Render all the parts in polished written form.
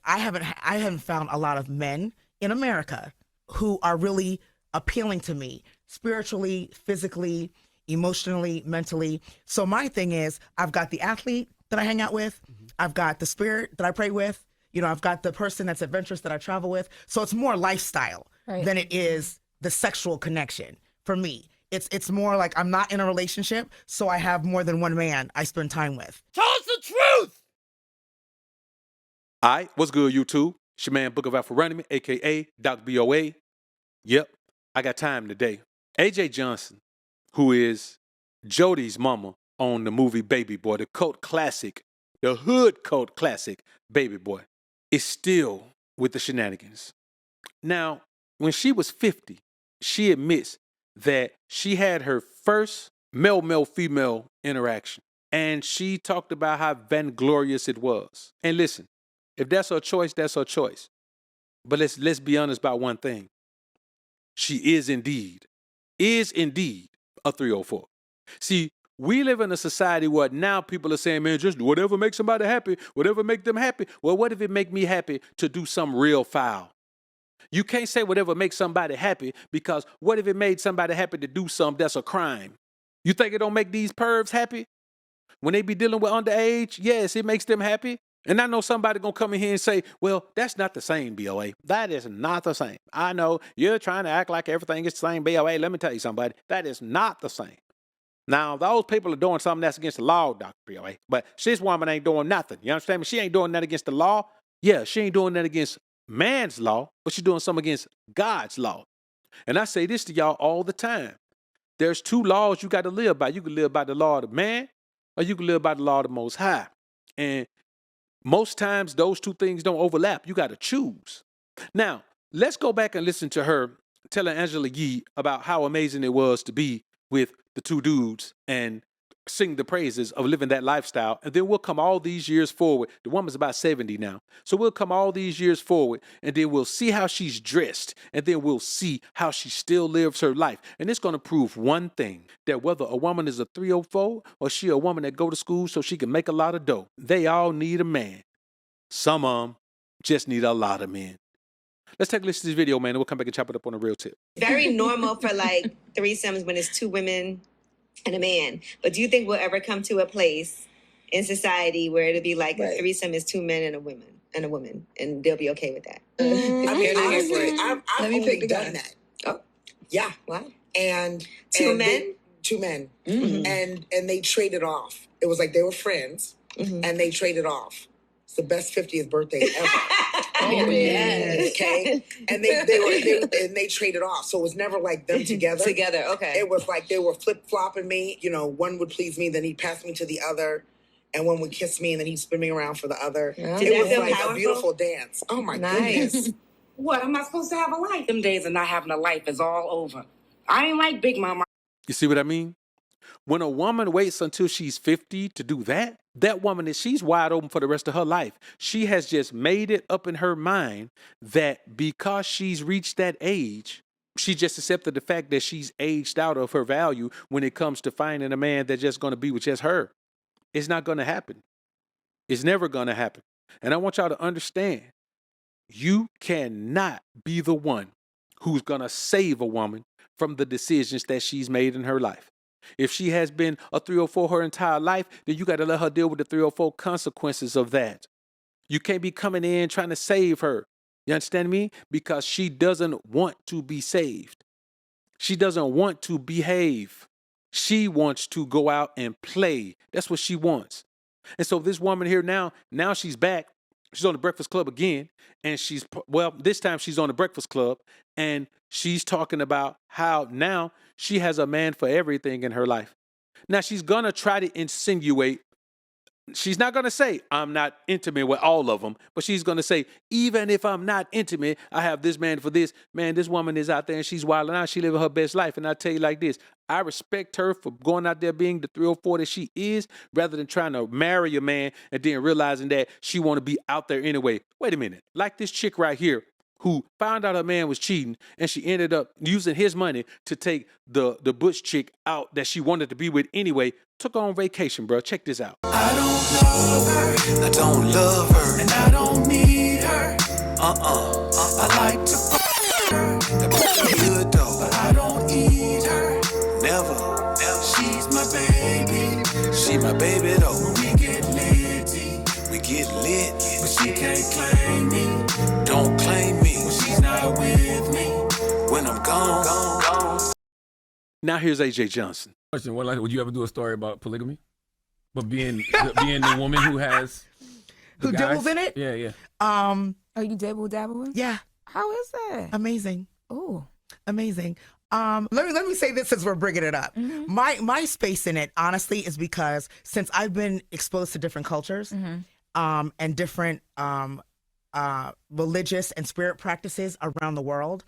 I haven't found a lot of men in America who are really appealing to me spiritually, physically, emotionally, mentally. So my thing is, I've got the athlete that I hang out with. I've got the spirit that I pray with. You know, I've got the person that's adventurous that I travel with. So it's more lifestyle than it is the sexual connection for me. It's more like I'm not in a relationship, so I have more than one man I spend time with. Tell us the truth! All right, what's good, YouTube? It's your man, Book of AlphaRonomy, a.k.a. Dr. BOA. Yep, I got time today. AJ Johnson, who is Jody's mama on the movie Baby Boy, the cult classic, the hood cult classic, Baby Boy, is still with the shenanigans. Now, when she was 50, she admits that she had her first male-female interaction. And she talked about how vainglorious it was. And listen, if that's her choice, that's her choice. But let's be honest about one thing. She is indeed a 304. See, we live in a society where now people are saying, man, just whatever makes somebody happy, whatever make them happy. Well, what if it make me happy to do something real foul? You can't say whatever makes somebody happy, because what if it made somebody happy to do something that's a crime? You think it don't make these pervs happy? When they be dealing with underage, yes, it makes them happy. And I know somebody gonna come in here and say, well, that's not the same, BOA. That is not the same. I know you're trying to act like everything is the same, BOA. Let me tell you somebody, that is not the same. Now, those people are doing something that's against the law, Dr. BOA. But this woman ain't doing nothing. You understand me? She ain't doing that against the law. Yeah, she ain't doing that against man's law, but she's doing something against God's law. And I say this to y'all all the time. There's two laws you got to live by. You can live by the law of the man, or you can live by the law of the Most High. And most times those two things don't overlap. You got to choose. Now, let's go back and listen to her telling Angela Yee about how amazing it was to be with the two dudes and sing the praises of living that lifestyle. And then we'll come all these years forward. The woman's about 70 now. So we'll come all these years forward, and then we'll see how she's dressed. And then we'll see how she still lives her life. And it's going to prove one thing, that whether a woman is a 304 or she a woman that go to school so she can make a lot of dough, they all need a man. Some of them just need a lot of men. Let's take a listen to this video, man, and we'll come back and chop it up on a real tip. Very normal for like threesomes when it's two women and a man. But do you think we'll ever come to a place in society where it'll be like a threesome is two men and a woman, and they'll be okay with that? I've only done that. Oh, yeah. Wow. And two men. Mm-hmm. And they traded off. It was like they were friends, and they traded off. It's the best 50th birthday ever. Oh, yes. Okay. And they traded off. So it was never like them together. Okay. It was like they were flip-flopping me. You know, one would please me, then he'd pass me to the other, and one would kiss me, and then he'd spin me around for the other. Oh. It was like a beautiful dance. Oh my goodness. What, am I supposed to have a life? Them days of not having a life is all over. I ain't like Big Mama. You see what I mean? When a woman waits until she's 50 to do that, that woman she's wide open for the rest of her life. She has just made it up in her mind that because she's reached that age, she just accepted the fact that she's aged out of her value when it comes to finding a man that's just going to be with just her. It's not going to happen. It's never going to happen. And I want y'all to understand, you cannot be the one who's going to save a woman from the decisions that she's made in her life. If she has been a 304 her entire life, then you got to let her deal with the 304 consequences of that. You can't be coming in trying to save her. You understand me? Because she doesn't want to be saved. She doesn't want to behave. She wants to go out and play. That's what she wants. And so this woman here now she's back. She's on the Breakfast Club again. And this time she's on the Breakfast Club. And she's talking about how now she has a man for everything in her life. Now she's going to try to insinuate. She's not going to say, I'm not intimate with all of them, but she's going to say, even if I'm not intimate, I have this man for this. Man, this woman is out there and she's wilding out. She living her best life. And I tell you like this, I respect her for going out there being the 304 that she is, rather than trying to marry a man and then realizing that she want to be out there anyway. Wait a minute. Like this chick right here, who found out her man was cheating, and she ended up using his money to take the butch chick out that she wanted to be with anyway, took her on vacation, bro. Check this out. I don't love her, and I don't need her. I like to fuck her. That pussy good though, but I don't eat her. Never. She's my baby. She my baby though. When we get lit, but she can't claim me. Don't claim me when she's not with me. When I'm gone. Now here's AJ Johnson. Question: would you ever do a story about polygamy? But being the woman who has Who dabbles in it? Yeah. Are you dabbling? Yeah. How is that? Amazing. Oh, amazing. Let me say this since we're bringing it up. Mm-hmm. My space in it, honestly, is because since I've been exposed to different cultures, and different religious and spirit practices around the world,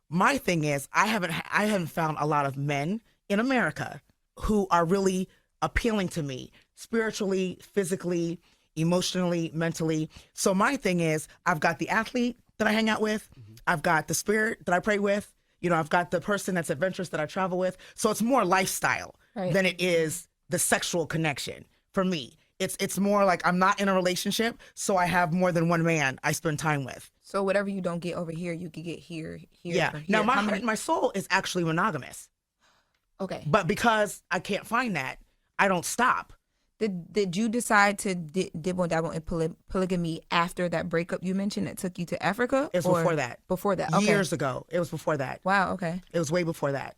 my thing is I haven't found a lot of men in America who are really appealing to me spiritually, physically, emotionally, mentally. So my thing is I've got the athlete that I hang out with, I've got the spirit that I pray with, I've got the person that's adventurous that I travel with. So it's more lifestyle than it is the sexual connection for me. It's more like I'm not in a relationship, so I have more than one man I spend time with. so whatever you don't get over here, you can get here. Yeah. or here. Now my How heart many- and my soul is actually monogamous, Okay. but because I can't find that, I don't stop. Did you decide to dibble and dabble in polygamy after that breakup you mentioned that took you to Africa? It was or before that. Before that. Okay. Years ago. It was before that. Wow. Okay. It was way before that.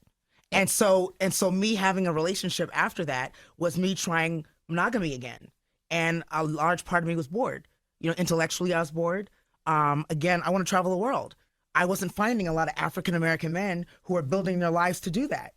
And so me having a relationship after that was me trying monogamy again. And a large part of me was bored. Intellectually I was bored. Again, I want to travel the world. I wasn't finding a lot of African American men who are building their lives to do that.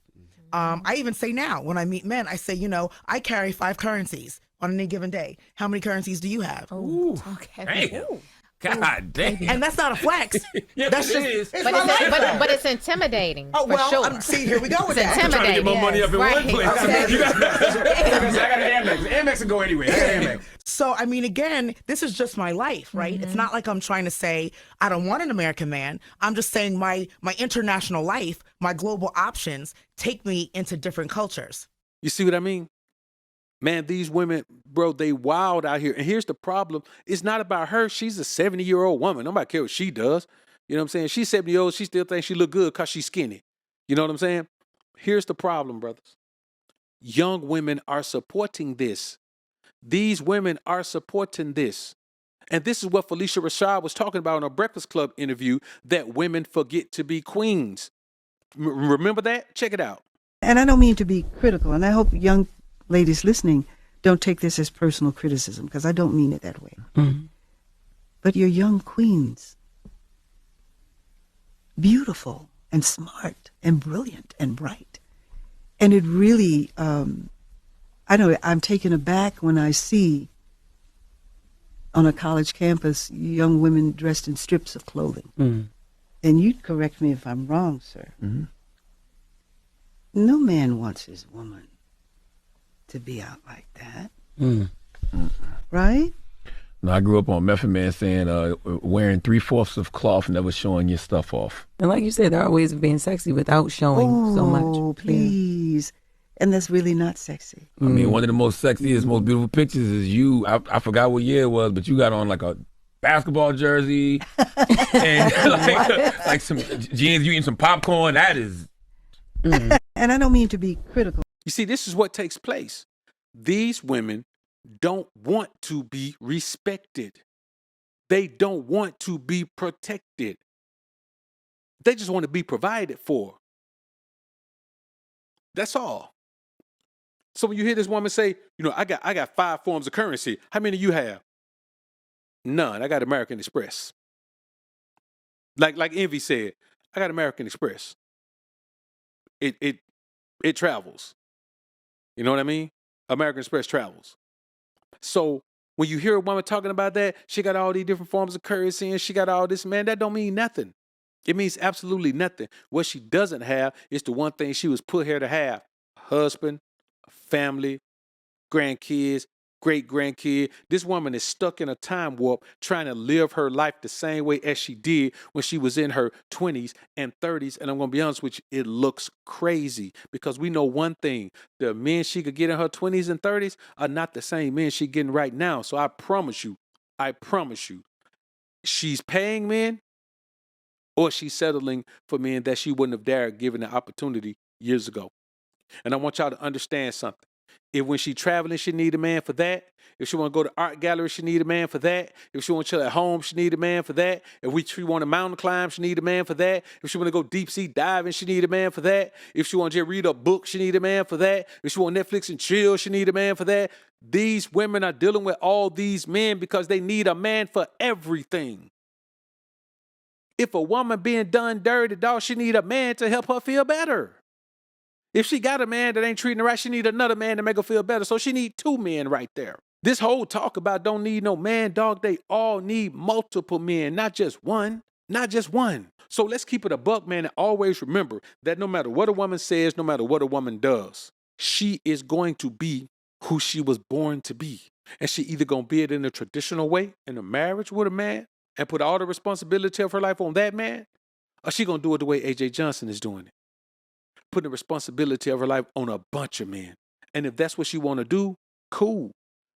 I even say now when I meet men, I say, I carry 5 currencies on any given day. How many currencies do you have? Ooh, Okay. damn. God damn. And that's not a flex. Yeah, That's it just is. it's But my lifestyle. but it's intimidating. Oh for well, sure. see, here we go with It's that. I'm trying to get intimidating. my money up in Right. one place. Okay. You got, I got an Amex. Amex can go anywhere. I got an Amex. So, I mean, again, this is just my life, right? It's not like I'm trying to say I don't want an American man. I'm just saying my international life, my global options take me into different cultures. You see what I mean? Man, these women, bro, they wild out here. And here's the problem. It's not about her. She's a 70-year-old woman. Nobody care what she does. You know what I'm saying? She's 70 years old. She still thinks she look good because she's skinny. You know what I'm saying? Here's the problem, brothers. Young women are supporting this. These women are supporting this. And this is what Felicia Rashad was talking about in a Breakfast Club interview, that women forget to be queens. Remember that? Check it out. And I don't mean to be critical, and I hope young ladies listening don't take this as personal criticism, because I don't mean it that way. Mm-hmm. But you're young queens, beautiful and smart and brilliant and bright. And it really, I know I'm taken aback when I see on a college campus young women dressed in strips of clothing. Mm-hmm. And you'd correct me if I'm wrong, sir. Mm-hmm. No man wants his woman to be out like that. Right? No, I grew up on Method Man saying wearing 3/4 of cloth, never showing your stuff off. And like you said, there are ways of being sexy without showing so much. Oh, please. And that's really not sexy. I mean, one of the most sexiest, most beautiful pictures is you. I forgot what year it was, but you got on like a basketball jersey and like some jeans, you eating some popcorn. That is. And I don't mean to be critical. You see, this is what takes place. These women don't want to be respected. They don't want to be protected. They just want to be provided for. That's all. So when you hear this woman say, I got 5 forms of currency. How many you have? None. I got American Express. Like Envy said, I got American Express. It travels. You know what I mean? American Express travels. So when you hear a woman talking about that, she got all these different forms of currency and she got all this, man, that don't mean nothing. It means absolutely nothing. What she doesn't have is the one thing she was put here to have: a husband, a family, grandkids, great-grandkid. This woman is stuck in a time warp trying to live her life the same way as she did when she was in her 20s and 30s. And I'm going to be honest with you, it looks crazy, because we know one thing: the men she could get in her 20s and 30s are not the same men she's getting right now. So I promise you, she's paying men or she's settling for men that she wouldn't have dared given the opportunity years ago. And I want y'all to understand something. If when she traveling, she need a man for that. If she want to go to art gallery, she need a man for that. If she want to chill at home, she need a man for that. If she want to mountain climb, she need a man for that. If she want to go deep sea diving, she need a man for that. If she want to just read a book, she need a man for that. If she want Netflix and chill, she need a man for that. These women are dealing with all these men because they need a man for everything. If a woman being done dirty, dog, she need a man to help her feel better. If she got a man that ain't treating her right, she need another man to make her feel better. So she need two men right there. This whole talk about don't need no man, dog, they all need multiple men, not just one, not just one. So let's keep it a buck, man, and always remember that no matter what a woman says, no matter what a woman does, she is going to be who she was born to be. And she either going to be it in a traditional way, in a marriage with a man, and put all the responsibility of her life on that man, or she going to do it the way A.J. Johnson is doing it. Putting the responsibility of her life on a bunch of men. And if that's what she want to do, cool.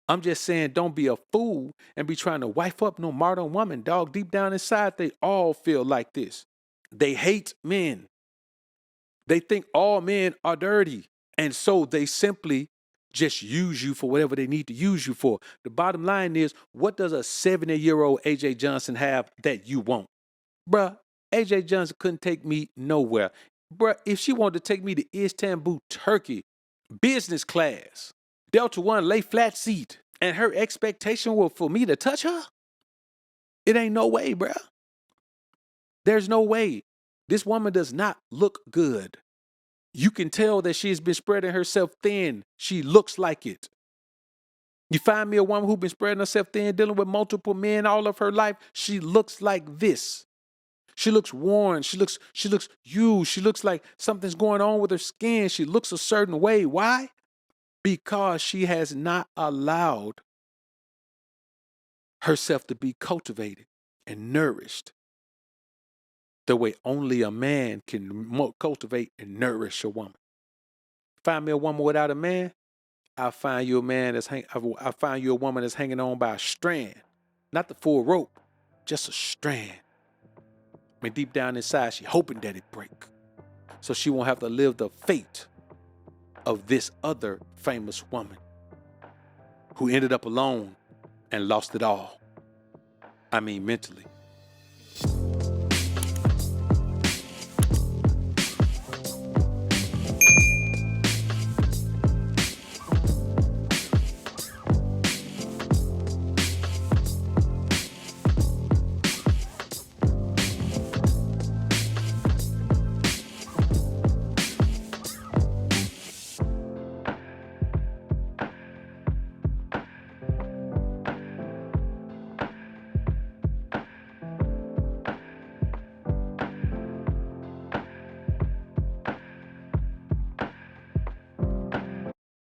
I'm just saying don't be a fool and be trying to wife up no modern woman, dog. Deep down inside, they all feel like this. They hate men. They think all men are dirty. And so they simply just use you for whatever they need to use you for. The bottom line is, what does a 70-year-old A.J. Johnson have that you want? Bruh, A.J. Johnson couldn't take me nowhere. Bruh, if she wanted to take me to Istanbul, Turkey, business class, Delta One, lay flat seat, and her expectation was for me to touch her, it ain't no way, bruh. There's no way. This woman does not look good. You can tell that she's been spreading herself thin. She looks like it. You find me a woman who's been spreading herself thin, dealing with multiple men all of her life, she looks like this. She looks worn. She looks used. She looks like something's going on with her skin. She looks a certain way. Why? Because she has not allowed herself to be cultivated and nourished the way only a man can cultivate and nourish a woman. Find me a woman without a man, I'll find you a man I'll find you a woman that's hanging on by a strand, not the full rope, just a strand. I mean, deep down inside, she hoping that it break, so she won't have to live the fate of this other famous woman who ended up alone and lost it all. I mean, mentally.